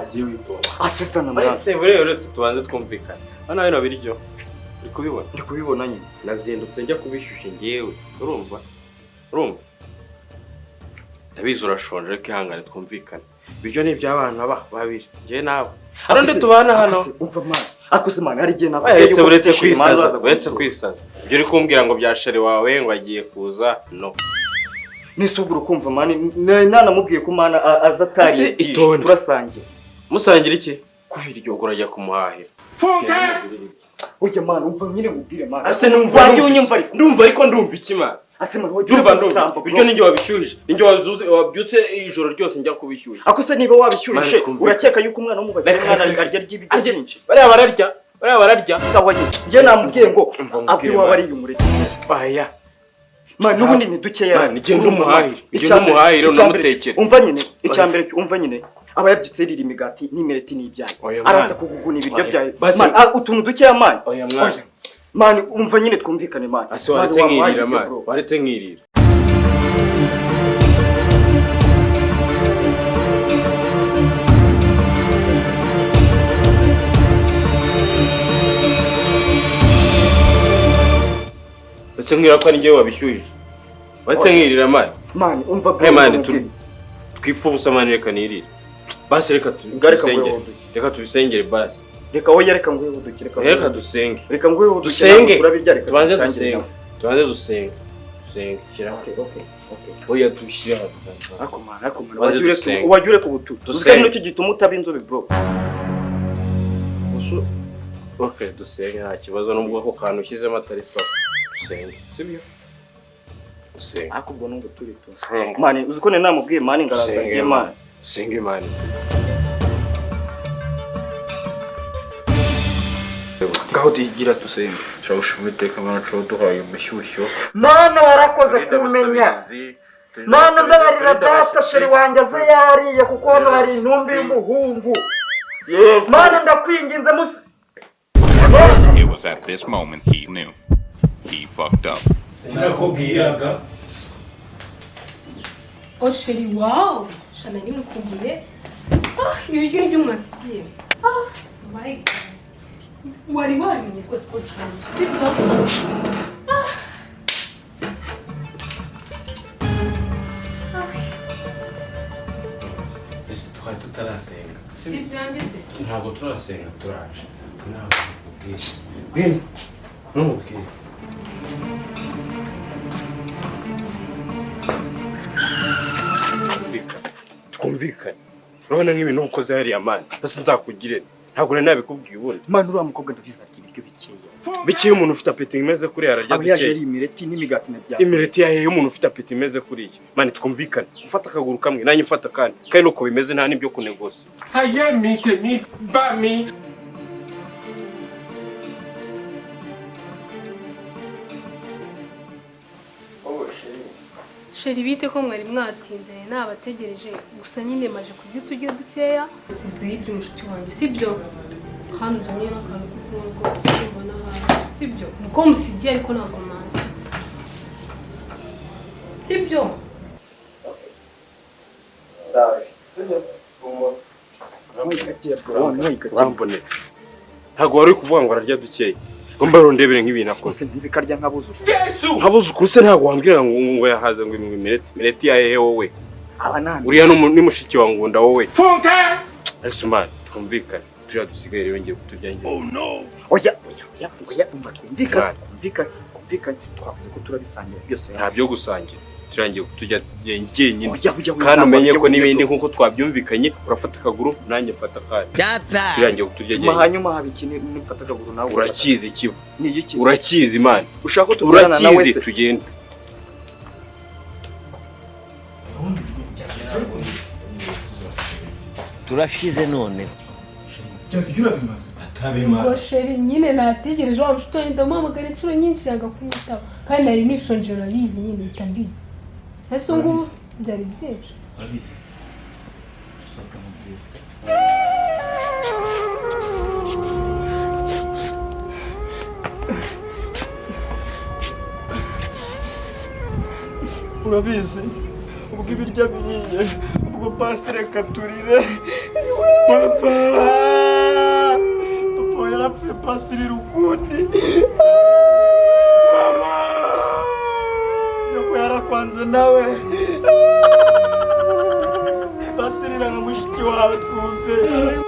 wagiye witonda asesana mwana se uretse tubanze twumvikana hano hino biryo uri kubibona ndi kubibona nyine nazindutse njya kubishyushya ngewe urumva ndabizi urashonje ariko ihangane twumvikane ibiryo ni iby'abana babiri njye nawe hano ndi tubana hano umva mwana akose mwana hari igihe nako uretse kwisaza ibyo uri kumbwira ngo byashare wawe ngo agiye kuza no nisubura kumva mwana nanamubwiye ko mwana azatari turasangira musangira iki kubiryo urajya kumuhahira oya mwana umva nyine mubwire mwana ase numva ndumva ariko ndumva iki mwana ase mwana wajya biryo ninjye wabishyuhije ninjye wabyutse ijoro ryose njya kubishyushya akose niba wabishyuhije urakeka yuko umwana w'umubakire mwana arya ry'ibiryo byinshi bariya bararya sawa njye namubwiye ngo avi wabari umureke aya mwana nubundi ni dukeya nigenda umuhahire unamutekere umva nyine icyambere umva nyine aba yabyutse riri imigati n'imireti n'ibyayi arasa kuguguna ibiryo byawe mwana utuntu dukeya mwana oya mwana mwana umva nyine twumvikane mwana ase waretse nkirira mwana waretse nkirira ese nkira ko ari njye wabishyuhije waretse nkirira mwana umva twipfa ubusa mwana reka nirire basi reka tubisengere basi reka wowe reka nguhe udukire reka dusenge dusenge urabirya reka tubanze dusenge kira oya dushyira ako mwana wajure ku butu dusenge n'icyo gituma utaba inzobe bro okay dusenge nta kibazo nubwo ako kantu ushyizemo atari sawa dusenge sibyo dusenge ako ubwo nubwo turi tu mwana uzi ko namubwiye mwana ngarasangiye mwana dusenge mwana ngaho tuyigira dusenge shawusha umiteka mwana cyo duhaye umushyushyo mana warakoze kumenya mana mbabarira data sheri wanjye aze yariye kuko hano hari intumbi y'umuhungu mana ndakwinginze musi. It was at this moment he knew he fucked up. Sinakubwiraga. Oh sheri wow shana ni mukubwiye ibiryo nibyo mwatsigiye my god wari wamenye ko siko cyane sibyo twari tutarasenga sibyanjye se ntabwo turasenga turaje ngwino n'umubwire twumvikane urabona nk'ibintu ukoze hariya mani basi nzakugire ntabwo nari nabikubwiye ubundi mani uriya mukobwa ndabizi arya ibiryo bikeya umuntu ufite apeti imeze kuriya ararya dukeya yaje ari imireti n'imigati na bya imireti yahehe umuntu ufite apeti imeze kuriya mani twumvikane ufata akaguru kamwe nanjye mfata kandi nuko bimeze nta n'ibyo kunegosa mite bami sheri bite ko mwari mwatinze nabategereje gusa nyine maje kurya tujye dukeya nsizeho ibyo umushuti wanjye sibyo kandi uzanye n'akantu ko kunywa rwose mbona hasi sibyo niko musigiye ariko ntabwo mazi sibyo ntabwo wari kuvuga ngo ararya dukeya ngomba rondebere nk'ibintu akoze nzi karya nkabuzuku se ntabwo wambwira ngo yahaze ngo imireti yahehe wowe uriya ni mushiki wa ngunda wowe ariko mani twumvikane turiya dusigaye rero ngiye kuturya njye oya twumvikane twavuze ko turabisangira byose nta byo gusangira turangiye kuturya njyenyine kandi umenye ko n'ibindi nk'uko twabyumvikanye urafata akaguru nanjye mfata akandi turangiye kuturya njyenyine hanyuma haba ikintu nifata akaguru nawe urakizi ikiba ni iki urakizi mani ushaka ko tujyana nawe se tugende turashize none ubwo sheri nyine nategereje wa mushuti wanjye ndamuhamagara inshuro nyinshi yanga kumwitaba kandi nari nishonje urabizi nyine bihita mbizi ese ubu ngubu byari byinshi urabizi ubwo ibiryo biriye ubwo ahubwo pasire katurire. Papa yarapfuye pasire Rukundi. Mama nyoko yarakwanze nawe. Pasire na mushiki wawe twumve.